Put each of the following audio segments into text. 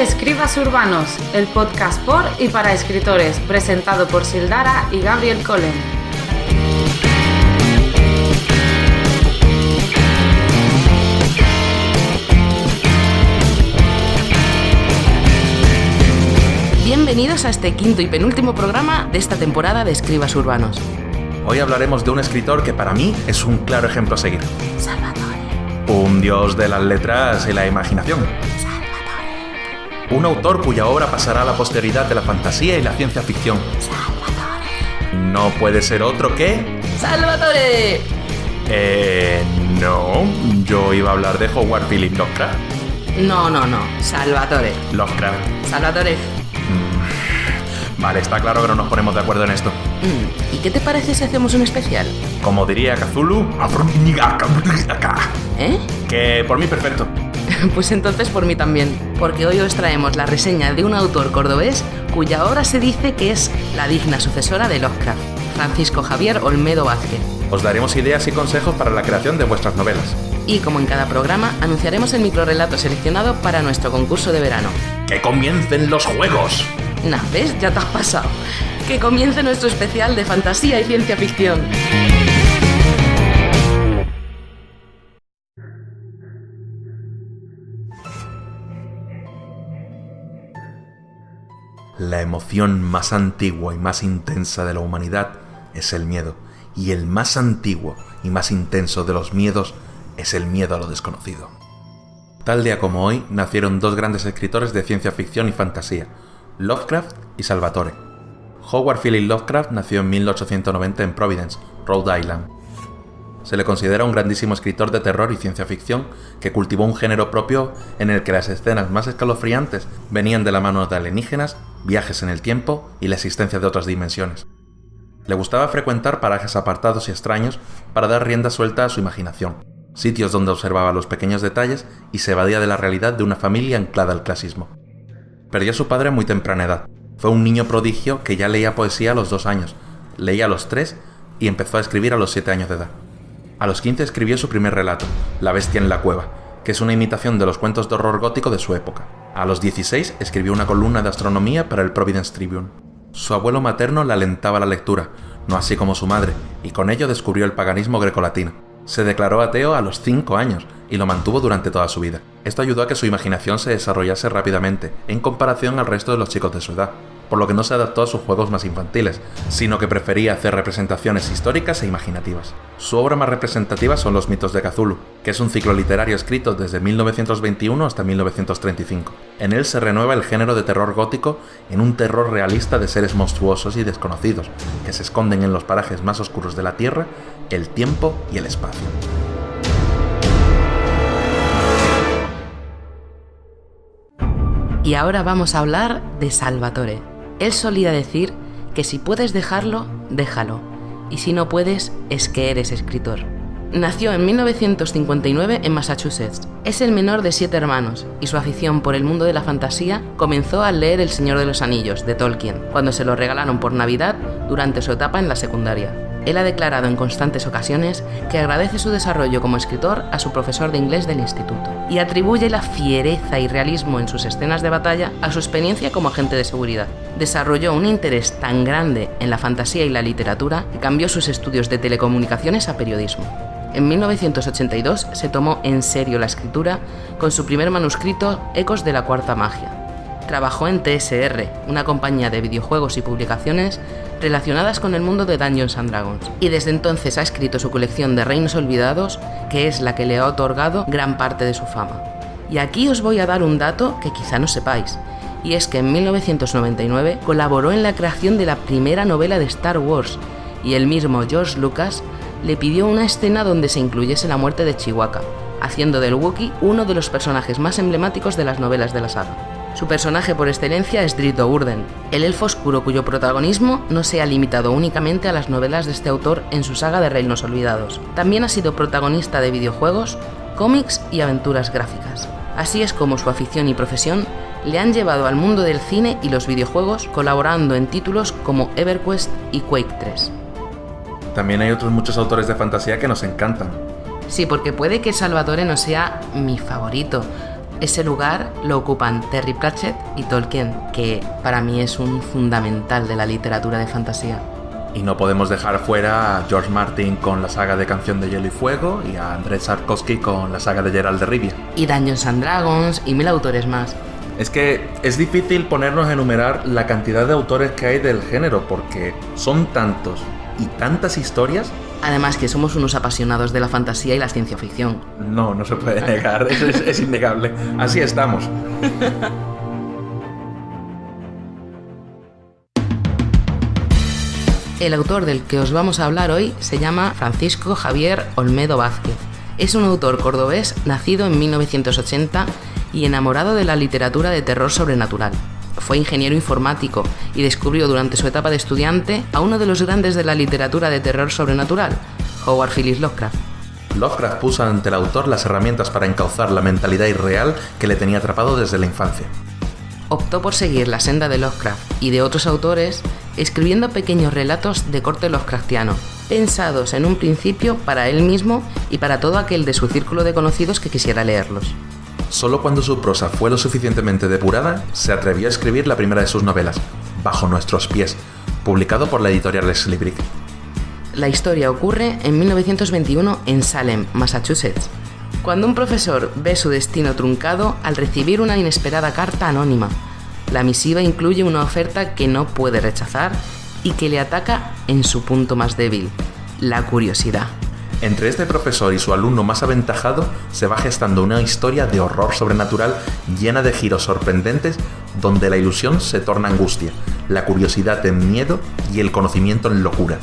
Escribas Urbanos, el podcast por y para escritores, presentado por Sildara y Gabriel Collen. Bienvenidos a este quinto y penúltimo programa de esta temporada de Escribas Urbanos. Hoy hablaremos de un escritor que para mí es un claro ejemplo a seguir. Salvatore. Un dios de las letras y la imaginación. Un autor cuya obra pasará a la posteridad de la fantasía y la ciencia ficción. Salvatore. No puede ser otro que... ¡Salvatore! No, yo iba a hablar de Howard Phillips Lovecraft. No, Salvatore. Lovecraft. Salvatore. Vale, está claro que no nos ponemos de acuerdo en esto. ¿Y qué te parece si hacemos un especial? Como diría Cthulhu... ¿Eh? Que por mí perfecto. Pues entonces por mí también, porque hoy os traemos la reseña de un autor cordobés cuya obra se dice que es la digna sucesora de Lovecraft, Francisco Javier Olmedo Vázquez. Os daremos ideas y consejos para la creación de vuestras novelas. Y como en cada programa, anunciaremos el microrelato seleccionado para nuestro concurso de verano. ¡Que comiencen los juegos! Nah, ¿ves? Ya te has pasado. Que comience nuestro especial de fantasía y ciencia ficción. La emoción más antigua y más intensa de la humanidad es el miedo, y el más antiguo y más intenso de los miedos es el miedo a lo desconocido. Tal día como hoy nacieron dos grandes escritores de ciencia ficción y fantasía, Lovecraft y Salvatore. Howard Phillips Lovecraft nació en 1890 en Providence, Rhode Island. Se le considera un grandísimo escritor de terror y ciencia ficción que cultivó un género propio en el que las escenas más escalofriantes venían de la mano de alienígenas, viajes en el tiempo y la existencia de otras dimensiones. Le gustaba frecuentar parajes apartados y extraños para dar rienda suelta a su imaginación, sitios donde observaba los pequeños detalles y se evadía de la realidad de una familia anclada al clasismo. Perdió a su padre a muy temprana edad. Fue un niño prodigio que ya leía poesía a los 2 años, leía a los 3 y empezó a escribir a los 7 años de edad. A los 15 escribió su primer relato, La bestia en la cueva, que es una imitación de los cuentos de horror gótico de su época. A los 16 escribió una columna de astronomía para el Providence Tribune. Su abuelo materno le alentaba la lectura, no así como su madre, y con ello descubrió el paganismo grecolatino. Se declaró ateo a los 5 años y lo mantuvo durante toda su vida. Esto ayudó a que su imaginación se desarrollase rápidamente en comparación al resto de los chicos de su edad, por lo que no se adaptó a sus juegos más infantiles, sino que prefería hacer representaciones históricas e imaginativas. Su obra más representativa son los mitos de Cthulhu, que es un ciclo literario escrito desde 1921 hasta 1935. En él se renueva el género de terror gótico en un terror realista de seres monstruosos y desconocidos, que se esconden en los parajes más oscuros de la Tierra, el tiempo y el espacio. Y ahora vamos a hablar de Salvatore. Él solía decir que si puedes dejarlo, déjalo. Y si no puedes, es que eres escritor. Nació en 1959 en Massachusetts. Es el menor de 7 hermanos, y su afición por el mundo de la fantasía comenzó al leer El Señor de los Anillos, de Tolkien, cuando se lo regalaron por Navidad durante su etapa en la secundaria. Él ha declarado en constantes ocasiones que agradece su desarrollo como escritor a su profesor de inglés del instituto y atribuye la fiereza y realismo en sus escenas de batalla a su experiencia como agente de seguridad. Desarrolló un interés tan grande en la fantasía y la literatura que cambió sus estudios de telecomunicaciones a periodismo. En 1982 se tomó en serio la escritura con su primer manuscrito Ecos de la Cuarta Magia. Trabajó en TSR, una compañía de videojuegos y publicaciones relacionadas con el mundo de Dungeons & Dragons, y desde entonces ha escrito su colección de Reinos Olvidados, que es la que le ha otorgado gran parte de su fama. Y aquí os voy a dar un dato que quizá no sepáis, y es que en 1999 colaboró en la creación de la primera novela de Star Wars, y el mismo George Lucas le pidió una escena donde se incluyese la muerte de Chewbacca, haciendo del Wookiee uno de los personajes más emblemáticos de las novelas de la saga. Su personaje por excelencia es Drit Do'Urden, el elfo oscuro cuyo protagonismo no se ha limitado únicamente a las novelas de este autor en su saga de Reinos Olvidados. También ha sido protagonista de videojuegos, cómics y aventuras gráficas. Así es como su afición y profesión le han llevado al mundo del cine y los videojuegos, colaborando en títulos como EverQuest y Quake 3. También hay otros muchos autores de fantasía que nos encantan. Sí, porque puede que Salvatore no sea mi favorito, Ese lugar lo ocupan Terry Pratchett y Tolkien, que para mí es un fundamental de la literatura de fantasía. Y no podemos dejar fuera a George Martin con la saga de Canción de Hielo y Fuego y a Andrzej Sapkowski con la saga de Geralt de Rivia. Y Dungeons and Dragons y 1000 autores más. Es que es difícil ponernos a enumerar la cantidad de autores que hay del género, porque son tantos y tantas historias. Además que somos unos apasionados de la fantasía y la ciencia ficción. No se puede negar, eso es innegable. Así estamos. El autor del que os vamos a hablar hoy se llama Francisco Javier Olmedo Vázquez. Es un autor cordobés nacido en 1980 y enamorado de la literatura de terror sobrenatural. Fue ingeniero informático y descubrió durante su etapa de estudiante a uno de los grandes de la literatura de terror sobrenatural, Howard Phillips Lovecraft. Lovecraft puso ante el autor las herramientas para encauzar la mentalidad irreal que le tenía atrapado desde la infancia. Optó por seguir la senda de Lovecraft y de otros autores, escribiendo pequeños relatos de corte Lovecraftiano, pensados en un principio para él mismo y para todo aquel de su círculo de conocidos que quisiera leerlos. Solo cuando su prosa fue lo suficientemente depurada, se atrevió a escribir la primera de sus novelas, Bajo nuestros pies, publicado por la editorial Slibrick. La historia ocurre en 1921 en Salem, Massachusetts, cuando un profesor ve su destino truncado al recibir una inesperada carta anónima. La misiva incluye una oferta que no puede rechazar y que le ataca en su punto más débil, la curiosidad. Entre este profesor y su alumno más aventajado se va gestando una historia de horror sobrenatural llena de giros sorprendentes donde la ilusión se torna angustia, la curiosidad en miedo y el conocimiento en locura.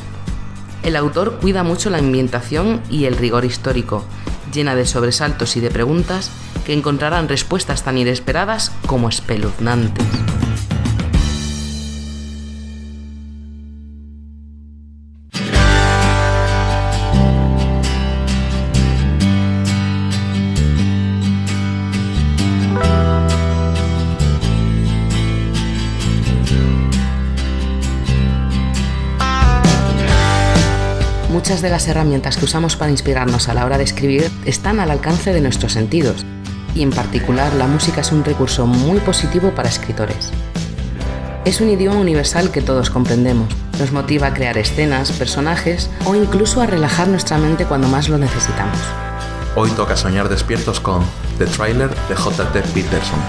El autor cuida mucho la ambientación y el rigor histórico, llena de sobresaltos y de preguntas que encontrarán respuestas tan inesperadas como espeluznantes. Muchas de las herramientas que usamos para inspirarnos a la hora de escribir están al alcance de nuestros sentidos, y en particular la música es un recurso muy positivo para escritores. Es un idioma universal que todos comprendemos, nos motiva a crear escenas, personajes o incluso a relajar nuestra mente cuando más lo necesitamos. Hoy toca soñar despiertos con The Trailer de J.T. Peterson.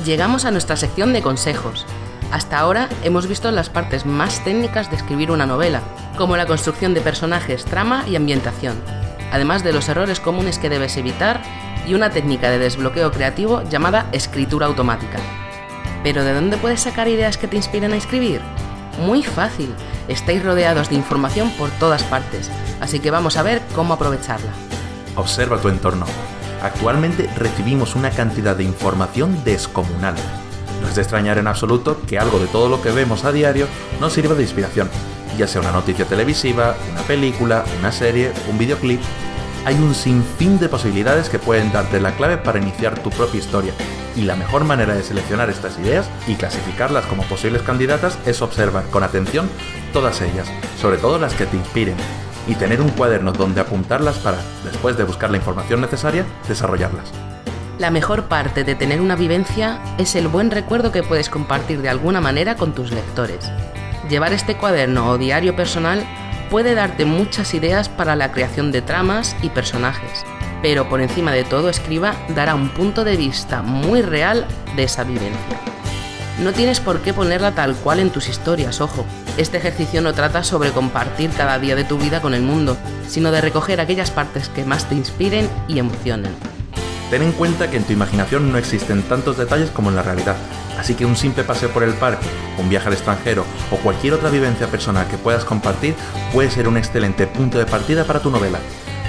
Llegamos a nuestra sección de consejos. Hasta ahora hemos visto las partes más técnicas de escribir una novela, como la construcción de personajes, trama y ambientación, además de los errores comunes que debes evitar y una técnica de desbloqueo creativo llamada escritura automática. ¿Pero de dónde puedes sacar ideas que te inspiren a escribir? Muy fácil, estáis rodeados de información por todas partes, así que vamos a ver cómo aprovecharla. Observa tu entorno. Actualmente recibimos una cantidad de información descomunal. No es de extrañar en absoluto que algo de todo lo que vemos a diario nos sirva de inspiración, ya sea una noticia televisiva, una película, una serie, un videoclip. Hay un sinfín de posibilidades que pueden darte la clave para iniciar tu propia historia, y la mejor manera de seleccionar estas ideas y clasificarlas como posibles candidatas es observar con atención todas ellas, sobre todo las que te inspiren, y tener un cuaderno donde apuntarlas para, después de buscar la información necesaria, desarrollarlas. La mejor parte de tener una vivencia es el buen recuerdo que puedes compartir de alguna manera con tus lectores. Llevar este cuaderno o diario personal puede darte muchas ideas para la creación de tramas y personajes, pero por encima de todo, escriba dará un punto de vista muy real de esa vivencia. No tienes por qué ponerla tal cual en tus historias, ojo. Este ejercicio no trata sobre compartir cada día de tu vida con el mundo, sino de recoger aquellas partes que más te inspiren y emocionen. Ten en cuenta que en tu imaginación no existen tantos detalles como en la realidad, así que un simple paseo por el parque, un viaje al extranjero o cualquier otra vivencia personal que puedas compartir puede ser un excelente punto de partida para tu novela.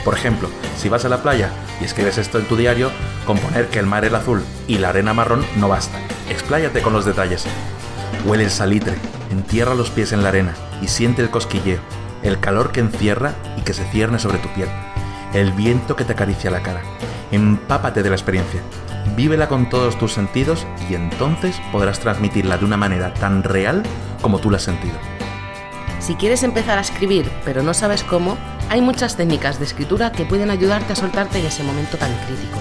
Por ejemplo, si vas a la playa y escribes esto en tu diario, con poner que el mar era azul y la arena marrón no basta. Expláyate con los detalles. Huele el salitre, entierra los pies en la arena y siente el cosquilleo, el calor que encierra y que se cierne sobre tu piel, el viento que te acaricia la cara. Empápate de la experiencia, vívela con todos tus sentidos y entonces podrás transmitirla de una manera tan real como tú la has sentido. Si quieres empezar a escribir pero no sabes cómo, hay muchas técnicas de escritura que pueden ayudarte a soltarte en ese momento tan crítico.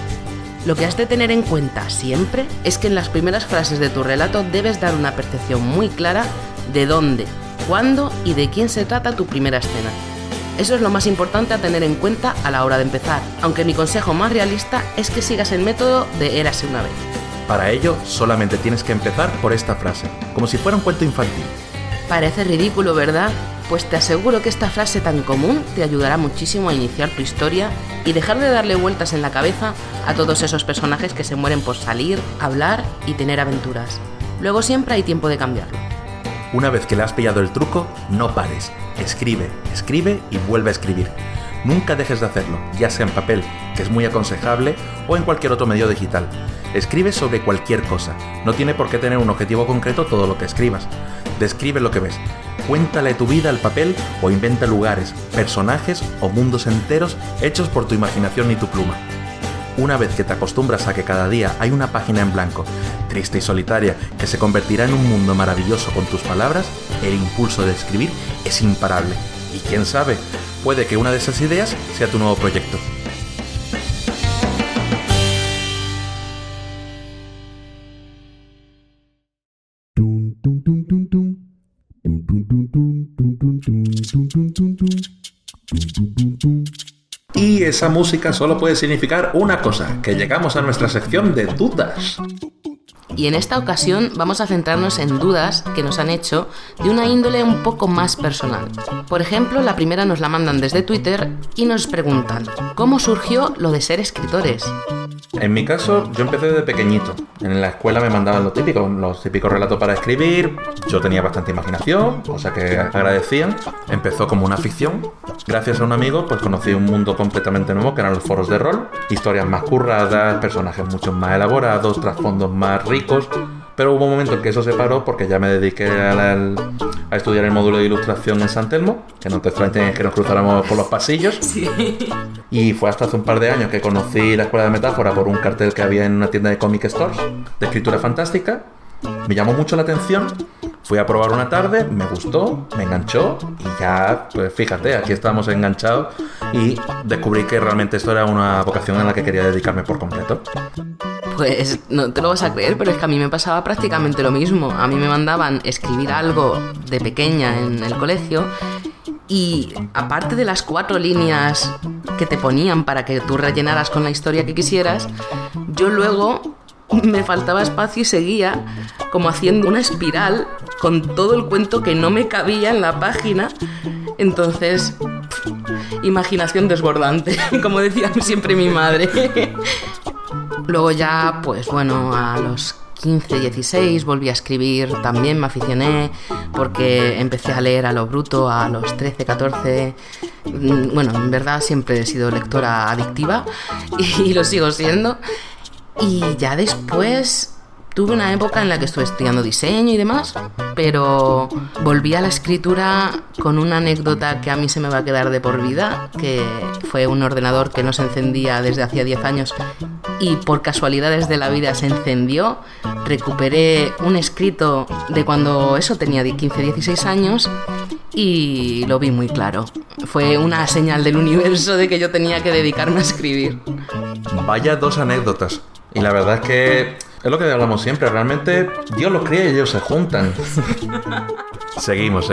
Lo que has de tener en cuenta siempre es que en las primeras frases de tu relato debes dar una percepción muy clara de dónde, cuándo y de quién se trata tu primera escena. Eso es lo más importante a tener en cuenta a la hora de empezar, aunque mi consejo más realista es que sigas el método de Érase una vez. Para ello, solamente tienes que empezar por esta frase, como si fuera un cuento infantil. Parece ridículo, ¿verdad? Pues te aseguro que esta frase tan común te ayudará muchísimo a iniciar tu historia y dejar de darle vueltas en la cabeza a todos esos personajes que se mueren por salir, hablar y tener aventuras. Luego siempre hay tiempo de cambiarlo. Una vez que le has pillado el truco, no pares. Escribe, escribe y vuelve a escribir. Nunca dejes de hacerlo, ya sea en papel, que es muy aconsejable, o en cualquier otro medio digital. Escribe sobre cualquier cosa. No tiene por qué tener un objetivo concreto todo lo que escribas. Describe lo que ves. Cuéntale tu vida al papel o inventa lugares, personajes o mundos enteros hechos por tu imaginación y tu pluma. Una vez que te acostumbras a que cada día hay una página en blanco, triste y solitaria, que se convertirá en un mundo maravilloso con tus palabras, el impulso de escribir es imparable. Y quién sabe, puede que una de esas ideas sea tu nuevo proyecto. Y esa música solo puede significar una cosa, que llegamos a nuestra sección de dudas. Y en esta ocasión vamos a centrarnos en dudas que nos han hecho de una índole un poco más personal. Por ejemplo, la primera nos la mandan desde Twitter y nos preguntan: ¿cómo surgió lo de ser escritores? En mi caso, yo empecé desde pequeñito. En la escuela me mandaban los típicos relatos para escribir. Yo tenía bastante imaginación, o sea que agradecían. Empezó como una ficción. Gracias a un amigo, pues conocí un mundo completamente nuevo, que eran los foros de rol. Historias más curradas, personajes mucho más elaborados, trasfondos más ricos. Pero hubo un momento en que eso se paró porque ya me dediqué a estudiar el módulo de ilustración en San Telmo, que no te extrañes que nos cruzáramos por los pasillos. Sí. Y fue hasta hace un par de años que conocí la Escuela de Metáfora por un cartel que había en una tienda de comic stores de escritura fantástica. Me llamó mucho la atención, fui a probar una tarde, me gustó, me enganchó y ya, pues fíjate, aquí estamos enganchados y descubrí que realmente esto era una vocación en la que quería dedicarme por completo. Pues no te lo vas a creer, pero es que a mí me pasaba prácticamente lo mismo. A mí me mandaban escribir algo de pequeña en el colegio y aparte de las 4 líneas que te ponían para que tú rellenaras con la historia que quisieras, yo luego me faltaba espacio y seguía como haciendo una espiral con todo el cuento que no me cabía en la página. Entonces, imaginación desbordante, como decía siempre mi madre. Luego ya, pues bueno, a los 15, 16 volví a escribir, también me aficioné porque empecé a leer a lo bruto a los 13, 14. Bueno, en verdad siempre he sido lectora adictiva y lo sigo siendo. Y ya después tuve una época en la que estuve estudiando diseño y demás, pero volví a la escritura con una anécdota que a mí se me va a quedar de por vida, que fue un ordenador que no se encendía desde hacía 10 años y por casualidades de la vida se encendió. Recuperé un escrito de cuando eso tenía 15, 16 años y lo vi muy claro. Fue una señal del universo de que yo tenía que dedicarme a escribir. Vaya dos anécdotas. Y la verdad es que es lo que hablamos siempre. Realmente Dios los cría y ellos se juntan. Seguimos.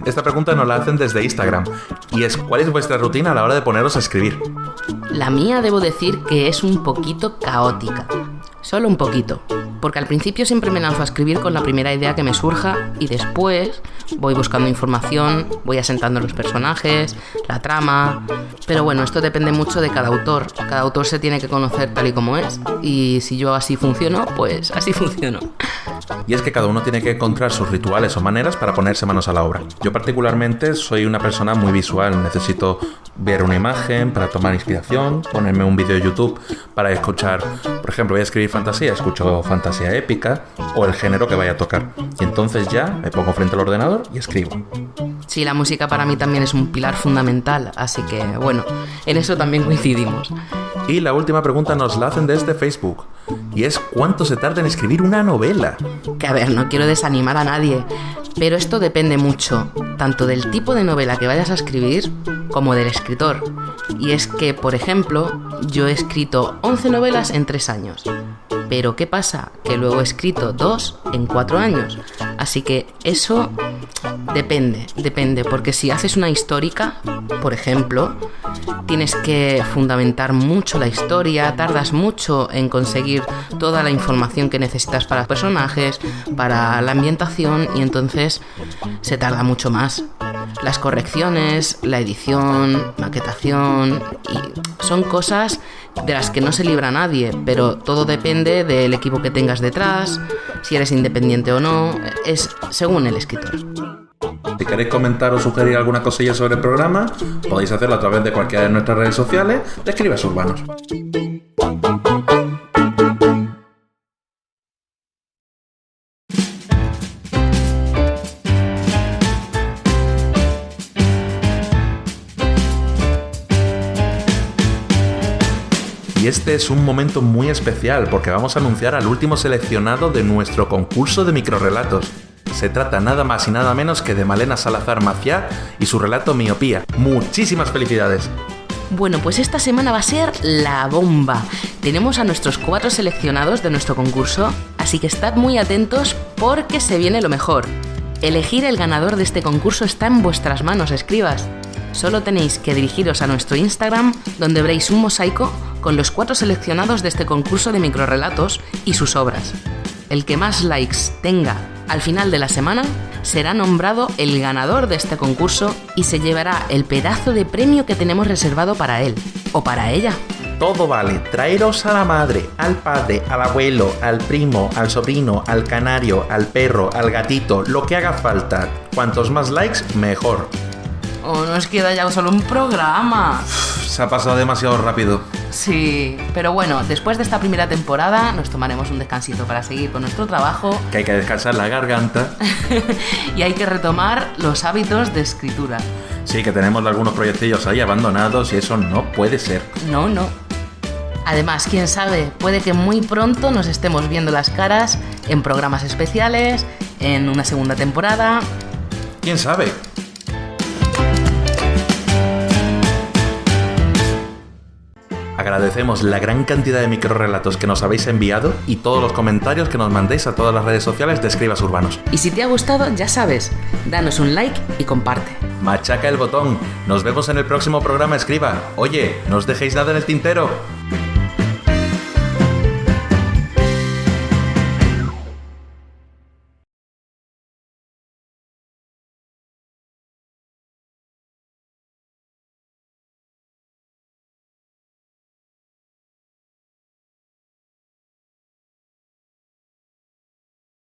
Esta pregunta nos la hacen desde Instagram. Y es, ¿cuál es vuestra rutina a la hora de poneros a escribir? La mía debo decir que es un poquito caótica. Solo un poquito. Porque al principio siempre me lanzo a escribir con la primera idea que me surja y después voy buscando información, voy asentando los personajes, la trama. Pero bueno, esto depende mucho de cada autor. Cada autor se tiene que conocer tal y como es. Y si yo así funciono, pues así funciono. Y es que cada uno tiene que encontrar sus rituales o maneras para ponerse manos a la obra. Yo particularmente soy una persona muy visual. Necesito ver una imagen para tomar inspiración, ponerme un vídeo de YouTube para escuchar. Por ejemplo, voy a escribir fantasía, escucho fantasía épica o el género que vaya a tocar. Y entonces ya me pongo frente al ordenador y escribo. Sí, la música para mí también es un pilar fundamental, así que bueno, en eso también coincidimos. Y la última pregunta nos la hacen desde Facebook. Y es, ¿cuánto se tarda en escribir una novela? Que a ver, no quiero desanimar a nadie, pero esto depende mucho, tanto del tipo de novela que vayas a escribir como del escritor. Y es que, por ejemplo, yo he escrito 11 novelas en 3 años. Pero ¿qué pasa? Que luego he escrito 2 en 4 años. Así que eso depende, porque si haces una histórica, por ejemplo, tienes que fundamentar mucho la historia, tardas mucho en conseguir toda la información que necesitas para los personajes, para la ambientación, y entonces se tarda mucho más. Las correcciones, la edición, maquetación, y son cosas de las que no se libra nadie, pero todo depende del equipo que tengas detrás, si eres independiente o no, es según el escritor. Si queréis comentar o sugerir alguna cosilla sobre el programa, podéis hacerlo a través de cualquiera de nuestras redes sociales de Escribas Urbanos. Y este es un momento muy especial porque vamos a anunciar al último seleccionado de nuestro concurso de microrrelatos. Se trata nada más y nada menos que de Malena Salazar Maciá y su relato Miopía. ¡Muchísimas felicidades! Bueno, pues esta semana va a ser la bomba. Tenemos a nuestros 4 seleccionados de nuestro concurso, así que estad muy atentos porque se viene lo mejor. Elegir el ganador de este concurso está en vuestras manos, escribas. Solo tenéis que dirigiros a nuestro Instagram, donde veréis un mosaico con los 4 seleccionados de este concurso de microrrelatos y sus obras. El que más likes tenga al final de la semana será nombrado el ganador de este concurso y se llevará el pedazo de premio que tenemos reservado para él o para ella. Todo vale, traeros a la madre, al padre, al abuelo, al primo, al sobrino, al canario, al perro, al gatito, lo que haga falta. Cuantos más likes, mejor. Oh, nos queda ya solo un programa. Se ha pasado demasiado rápido. Sí, pero bueno, después de esta primera temporada nos tomaremos un descansito para seguir con nuestro trabajo. Que hay que descansar la garganta. Y hay que retomar los hábitos de escritura. Sí, que tenemos algunos proyectillos ahí abandonados y eso no puede ser. No. Además, quién sabe, puede que muy pronto nos estemos viendo las caras en programas especiales, en una segunda temporada. ¿Quién sabe? Agradecemos la gran cantidad de microrrelatos que nos habéis enviado y todos los comentarios que nos mandéis a todas las redes sociales de Escribas Urbanos. Y si te ha gustado, ya sabes, danos un like y comparte. Machaca el botón. Nos vemos en el próximo programa, Escriba. Oye, no os dejéis nada en el tintero.